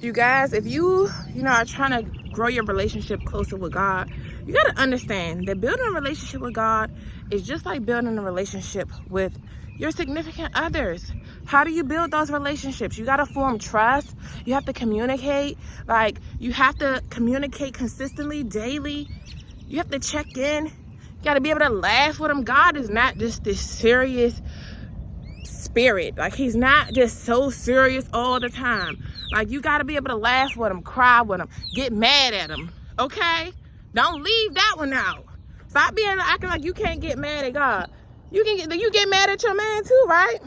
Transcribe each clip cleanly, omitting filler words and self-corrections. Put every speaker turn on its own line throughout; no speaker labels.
You guys, if you are trying to grow your relationship closer with God, you got to understand that building a relationship with God is just like building a relationship with your significant others. How do you build those relationships? You got to form trust. You have to communicate. Like, you have to communicate consistently, daily. You have to check in. You got to be able to laugh with him. God is not just this serious spirit. Like, he's not just so serious all the time. Like, you got to be able to laugh with him, cry with him, get mad at him. Okay? Don't leave that one out. Stop acting like you can't get mad at God. You get mad at your man too, right?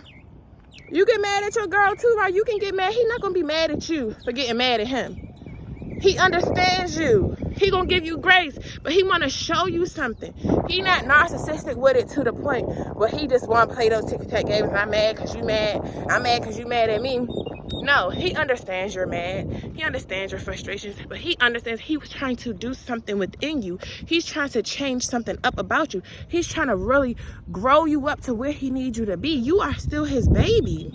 You get mad at your girl too, right? You can get mad. He's not gonna be mad at you for getting mad at him. He understands you. He gonna give you grace, but he wanna show you something. He not narcissistic with it to the point where he just wanna play those tick-tack games. I'm mad because you mad. I'm mad because you mad at me. No, he understands you're mad. He understands your frustrations, but he understands he was trying to do something within you. He's trying to change something up about you. He's trying to really grow you up to where he needs you to be. You are still his baby.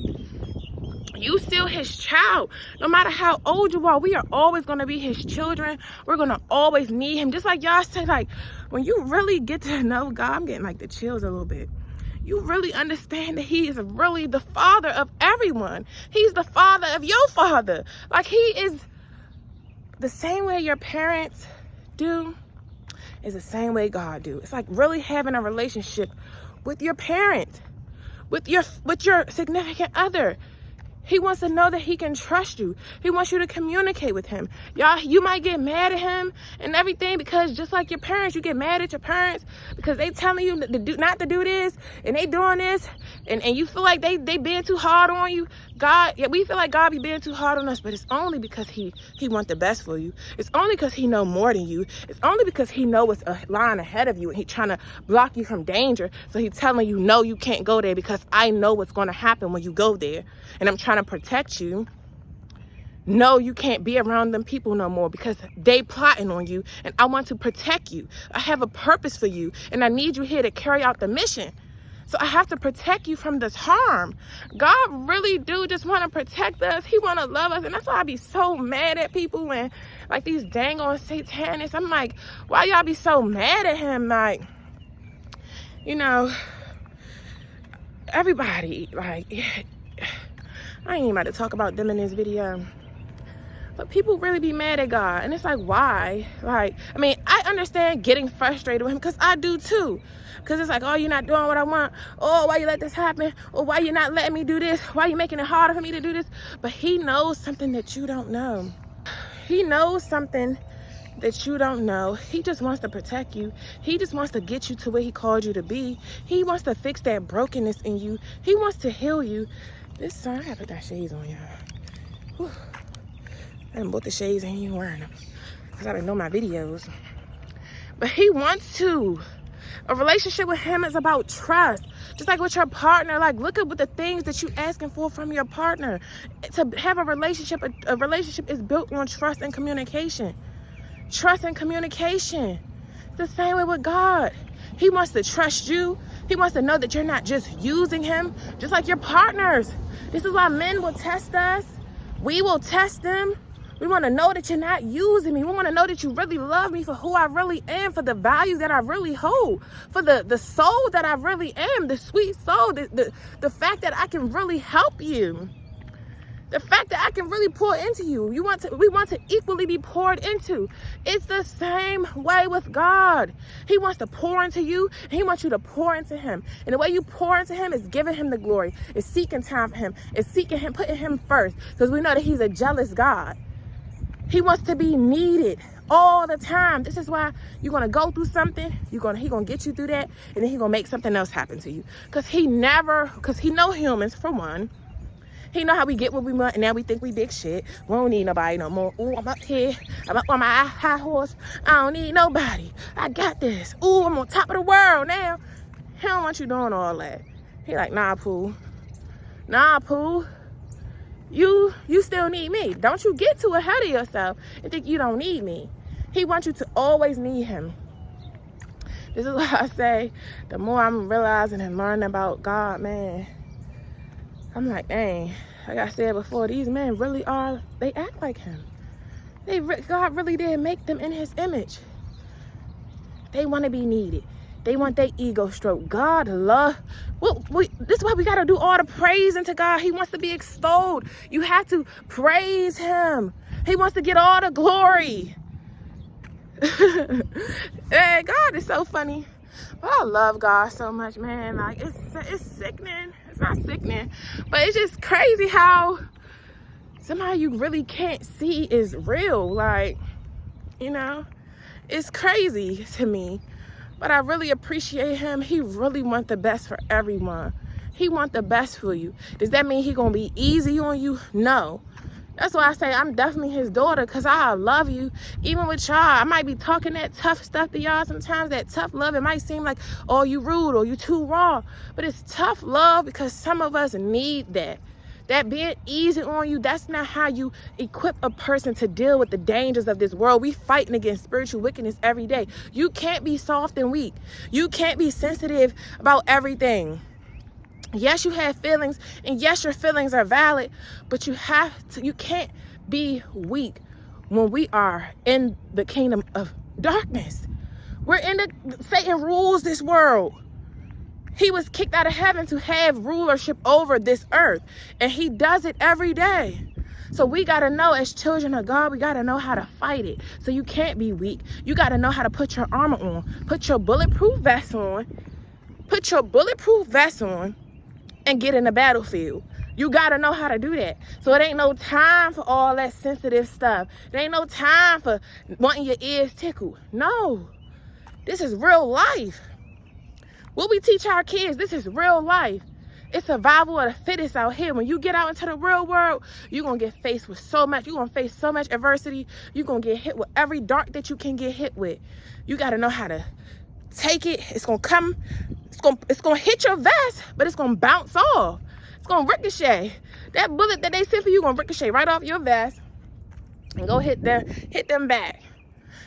You still his child. No matter how old you are, we are always going to be his children. We're going to always need him. Just like y'all say, like, when you really get to know God, I'm getting like the chills a little bit. You really understand that he is really the father of everyone. He's the father of your father. Like, he is the same way your parents do is the same way God do. It's like really having a relationship with your parents, with your significant other. He wants to know that he can trust you. He wants you to communicate with him. Y'all, you might get mad at him and everything because just like your parents, you get mad at your parents because they telling you not to do this and they doing this and you feel like they being too hard on you. We feel like God be being too hard on us, but it's only because he want the best for you. It's only because he know more than you. It's only because he know what's a line ahead of you and he trying to block you from danger. So he telling you, no, you can't go there because I know what's going to happen when you go there. And I'm trying to protect you. No, you can't be around them people no more because they plotting on you and I want to protect you. I have a purpose for you and I need you here to carry out the mission. So I have to protect you from this harm. God really do just want to protect us. He want to love us. And that's why I be so mad at people when like these dang on satanists. I'm like, why y'all be so mad at him? Like, you know, everybody, like, I ain't even about to talk about them in this video. But people really be mad at God. And it's like, why? Like, I mean, I understand getting frustrated with him because I do too. Because it's like, oh, you're not doing what I want. Oh, why you let this happen? Or why you not letting me do this? Why you making it harder for me to do this? But he knows something that you don't know. He knows something that you don't know. He just wants to protect you. He just wants to get you to where he called you to be. He wants to fix that brokenness in you. He wants to heal you. This sun, I gotta put that shades on, y'all. I done bought the shades and ain't even wearing them because I didn't know my videos. But he wants to. A relationship with him is about trust. Just like with your partner, like look at what the things that you asking for from your partner. To have a relationship is built on trust and communication. Trust and communication. It's the same way with God. He wants to trust you. He wants to know that you're not just using him, just like your partners. This is why men will test us. We will test them. We want to know that you're not using me. We want to know that you really love me for who I really am, for the value that I really hold, for the soul that I really am, the sweet soul, the fact that I can really help you, the fact that I can really pour into you. We want to equally be poured into. It's the same way with God. He wants to pour into you, and he wants you to pour into him. And the way you pour into him is giving him the glory. It's seeking time for him. It's seeking him, putting him first, because we know that he's a jealous God. He wants to be needed all the time. This is why you're going to go through something. He going to get you through that. And then he going to make something else happen to you. Because he know humans, for one. He know how we get what we want. And now we think we big shit. We don't need nobody no more. Ooh, I'm up here. I'm up on my high horse. I don't need nobody. I got this. Ooh, I'm on top of the world now. He don't want you doing all that. He like, nah, Pooh. Nah, Pooh. You still need me. Don't you get too ahead of yourself and think you don't need me. He wants you to always need him. This is why I say, the more I'm realizing and learning about God, man, I'm like, dang, like I said before, these men really are, they act like him. God really did make them in his image. They want to be needed. They want their ego stroked. God love. This is why we got to do all the praise into God. He wants to be extolled. You have to praise him. He wants to get all the glory. Hey, God is so funny. But I love God so much, man. Like, it's sickening. It's not sickening, but it's just crazy how somebody you really can't see is real. Like, you know, it's crazy to me. But I really appreciate him. He really wants the best for everyone. He wants the best for you. Does that mean he gonna be easy on you? No. That's why I say I'm definitely his daughter, because I love you. Even with y'all, I might be talking that tough stuff to y'all sometimes, that tough love. It might seem like, oh, you rude or you too raw. But it's tough love because some of us need that. That being easy on you, that's not how you equip a person to deal with the dangers of this world. We fighting against spiritual wickedness every day. You can't be soft and weak. You can't be sensitive about everything. Yes, you have feelings, and yes, your feelings are valid, but you can't be weak when we are in the kingdom of darkness. Satan rules this world. He was kicked out of heaven to have rulership over this earth, and he does it every day. So we got to know, as children of God, we got to know how to fight it. So you can't be weak. You got to know how to put your armor on, put your bulletproof vest on, and get in the battlefield. You got to know how to do that. So it ain't no time for all that sensitive stuff. There ain't no time for wanting your ears tickled. No, this is real life. What we teach our kids, this is real life. It's survival of the fittest out here. When you get out into the real world, you're going to get faced with so much. You're going to face so much adversity. You're going to get hit with every dart that you can get hit with. You got to know how to take it. It's going to come. It's going to hit your vest, but it's going to bounce off. It's going to ricochet. That bullet that they sent for you going to ricochet right off your vest and go hit them back.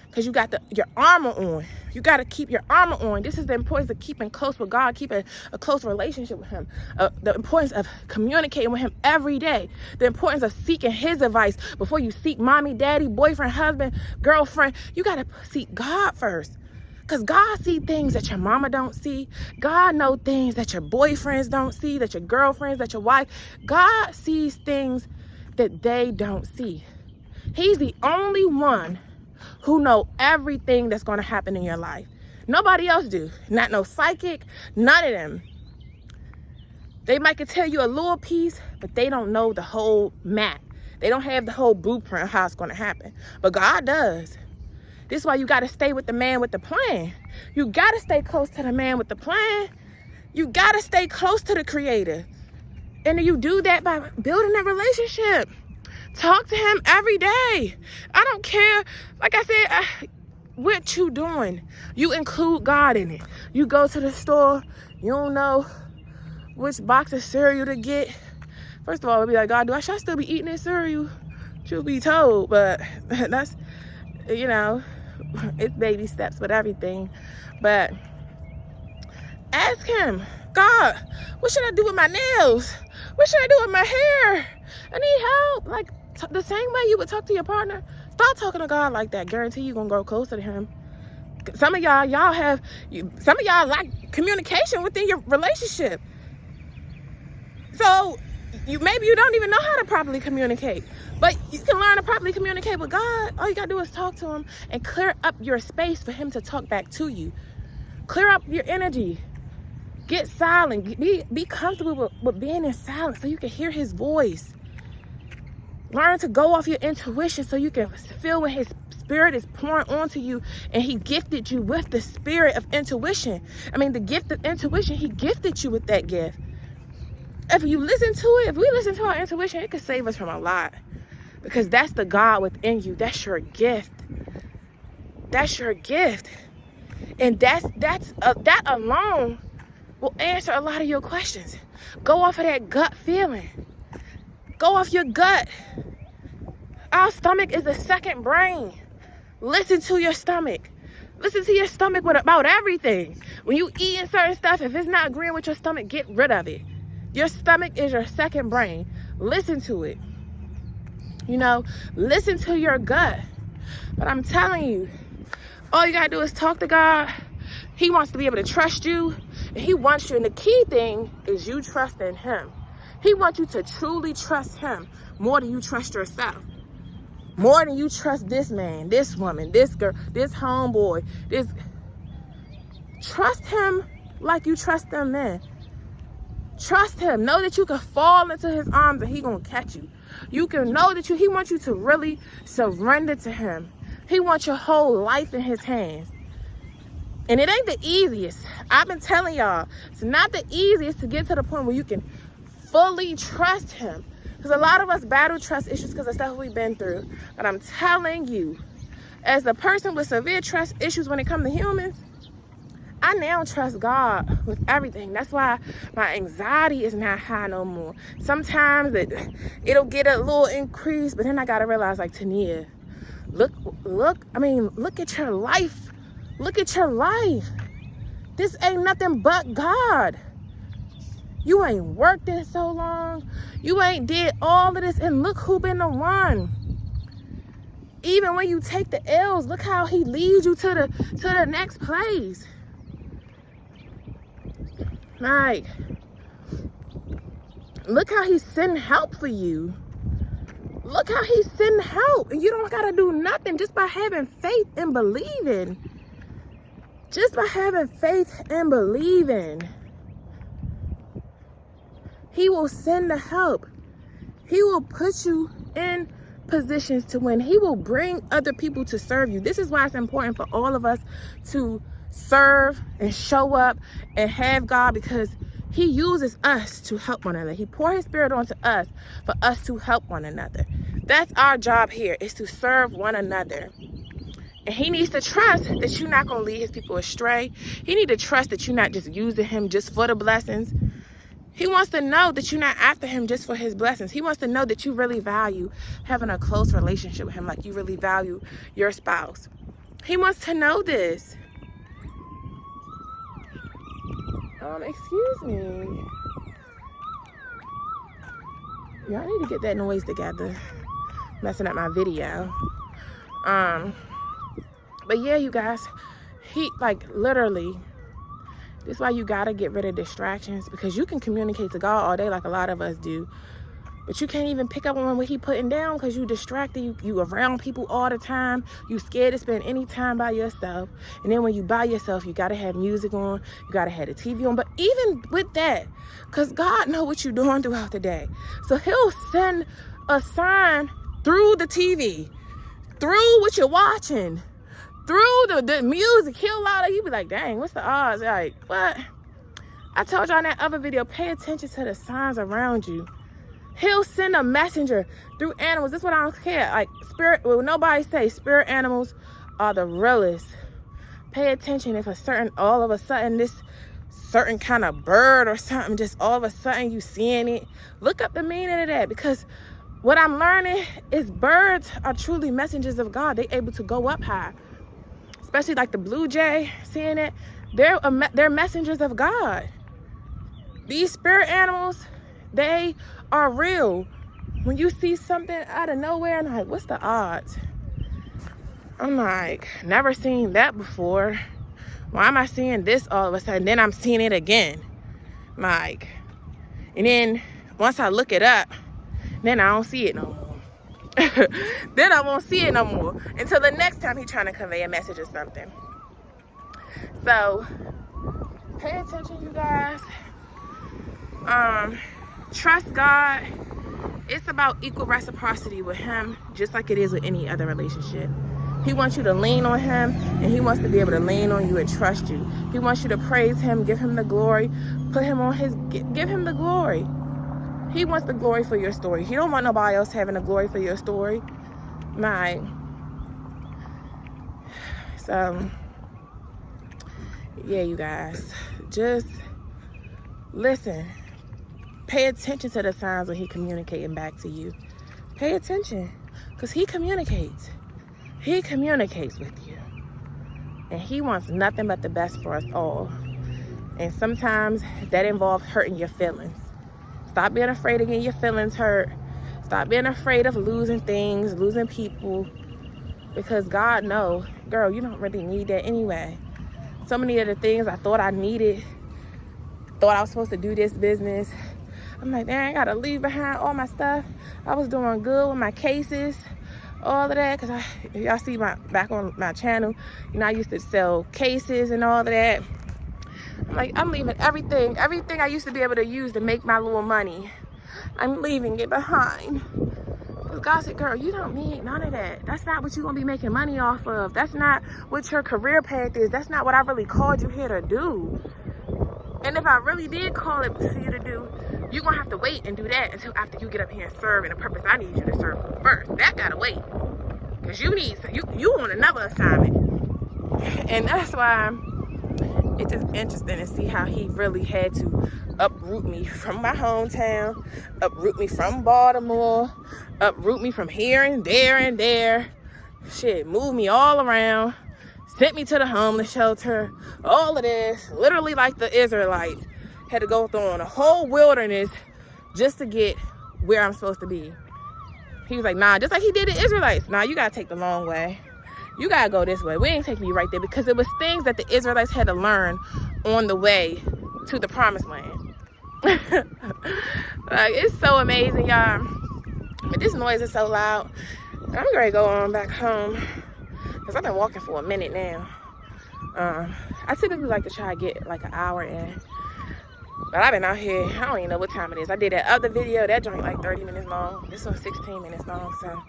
Because you got your armor on. You got to keep your armor on. This is the importance of keeping close with God, keeping a close relationship with him. The importance of communicating with him every day. The importance of seeking his advice before you seek mommy, daddy, boyfriend, husband, girlfriend. You got to seek God first. Because God sees things that your mama don't see. God knows things that your boyfriends don't see, that your girlfriends, that your wife. God sees things that they don't see. He's the only one who know everything that's going to happen in your life. Nobody else do. Not no psychic, none of them. They might could tell you a little piece, but they don't know the whole map. They don't have the whole blueprint of how it's going to happen. But God does. This is why you got to stay with the man with the plan. You got to stay close to the man with the plan. You got to stay close to the Creator. And you do that by building a relationship. Talk to him every day. I don't care. Like I said, what you doing? You include God in it. You go to the store. You don't know which box of cereal to get. First of all, it'll be like, God, should I still be eating this cereal? Truth be told, but that's, you know, it's baby steps with everything. But ask him, God, what should I do with my nails? What should I do with my hair? I need help. Like, the same way you would talk to your partner, start talking to God like that. Guarantee you're going to grow closer to him. Some of y'all lack communication within your relationship. So maybe you don't even know how to properly communicate. But you can learn to properly communicate with God. All you got to do is talk to him and clear up your space for him to talk back to you. Clear up your energy. Get silent. Be comfortable with being in silence so you can hear his voice. Learn to go off your intuition so you can feel when his spirit is pouring onto you, and he gifted you with the spirit of intuition. I mean, the gift of intuition, he gifted you with that gift. If we listen to our intuition, it could save us from a lot, because that's the God within you. That's your gift. That's your gift. And that alone will answer a lot of your questions. Go off of that gut feeling. Go off your gut. Our stomach is the second brain. Listen to your stomach. Listen to your stomach about everything. When you eating certain stuff, if it's not agreeing with your stomach, get rid of it. Your stomach is your second brain. listen to it. You know, listen to your gut. But I'm telling you, all you gotta do is talk to God. He wants to be able to trust you, and he wants you. And the key thing is you trusting him. He wants you to truly trust him more than you trust yourself. More than you trust this man, this woman, this girl, this homeboy, this. Trust him like you trust them men. Trust him. Know that you can fall into his arms and he gonna catch you. You can know that he wants you to really surrender to him. He wants your whole life in his hands. And it ain't the easiest. I've been telling y'all, it's not the easiest to get to the point where you can fully trust him. Because a lot of us battle trust issues because of stuff we've been through. But I'm telling you, as a person with severe trust issues when it comes to humans, I now trust God with everything. That's why my anxiety is not high no more. Sometimes it'll get a little increase, but then I gotta realize, like, Tania, look at your life. Look at your life. This ain't nothing but God. You ain't worked in so long. You ain't did all of this, and look who been the one. Even when you take the L's, look how he leads you to the next place. Like, look how he's sending help for you. Look how he's sending help. And you don't got to do nothing just by having faith and believing. Just by having faith and believing. He will send the help. He will put you in positions to win. He will bring other people to serve you. This is why it's important for all of us to serve and show up and have God, because he uses us to help one another. He pours his spirit onto us for us to help one another. That's our job here, is to serve one another. And he needs to trust that you're not going to lead his people astray. He needs to trust that you're not just using him just for the blessings. He wants to know that you're not after him just for his blessings. He wants to know that you really value having a close relationship with him, like you really value your spouse. He wants to know this. Excuse me. Y'all need to get that noise together. Messing up my video. But yeah, you guys, literally, this is why you gotta get rid of distractions, because you can communicate to God all day like a lot of us do, but you can't even pick up on what he putting down because you distracted. You around people all the time. You scared to spend any time by yourself. And then when you by yourself, you gotta have music on. You gotta have the TV on. But even with that, because God know what you're doing throughout the day, so he'll send a sign through the TV, through what you're watching, through the music. You be like, dang, what's the odds? Like, what? I told y'all in that other video, pay attention to the signs around you. He'll send a messenger through animals. That's what I don't care. Like, nobody say spirit animals are the realest. Pay attention if all of a sudden this certain kind of bird or something, just all of a sudden you seeing it. Look up the meaning of that, because what I'm learning is birds are truly messengers of God. They're able to go up high. Especially like the blue jay, seeing it. They're messengers of God. These spirit animals, they are real. When you see something out of nowhere, and I'm like, what's the odds? I'm like, never seen that before. Why am I seeing this all of a sudden? Then I'm seeing it again. Like, and then once I look it up, then I don't see it no more. Then I won't see it no more until the next time he's trying to convey a message or something. So, pay attention, you guys. Trust God. It's about equal reciprocity with him, just like it is with any other relationship. He wants you to lean on him, and he wants to be able to lean on you and trust you. He wants you to praise him, give him the glory, give him the glory. He wants the glory for your story. He don't want nobody else having the glory for your story. So, yeah, you guys, just listen. Pay attention to the signs when he communicating back to you. Pay attention, because he communicates. He communicates with you. And he wants nothing but the best for us all. And sometimes that involves hurting your feelings. Stop being afraid of getting your feelings hurt. Stop being afraid of losing things, losing people. Because God knows, girl, you don't really need that anyway. So many of the things I thought I needed, thought I was supposed to do this business. I'm like, dang, I gotta leave behind all my stuff. I was doing good with my cases, all of that. Cause y'all see back on my channel, you know, I used to sell cases and all of that. I'm like, I'm leaving everything I used to be able to use to make my little money. I'm leaving it behind. But God said, girl, you don't need none of that. That's not what you're going to be making money off of. That's not what your career path is. That's not what I really called you here to do. And if I really did call it for you to do, you're going to have to wait and do that until after you get up here and serve in the purpose I need you to serve first. That got to wait. Because you on another assignment. And that's why it's just interesting to see how he really had to uproot me from my hometown, uproot me from Baltimore, uproot me from here and there. Shit, move me all around, sent me to the homeless shelter, all of this, literally like the Israelites had to go through a whole wilderness just to get where I'm supposed to be. He was like, nah, just like he did the Israelites. Nah, you gotta take the long way. You gotta go this way. We ain't taking you right there, because it was things that the Israelites had to learn on the way to the promised land. Like, it's so amazing, y'all. But this noise is so loud. I'm ready to go on back home, because I've been walking for a minute now. I typically like to try to get like an hour in. But I've been out here, I don't even know what time it is. I did that other video, that joint like 30 minutes long. This one's 16 minutes long, so.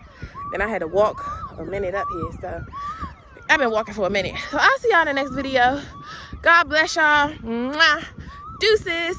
Then I had to walk a minute up here, so. I've been walking for a minute. So I'll see y'all in the next video. God bless y'all. Mwah. Deuces.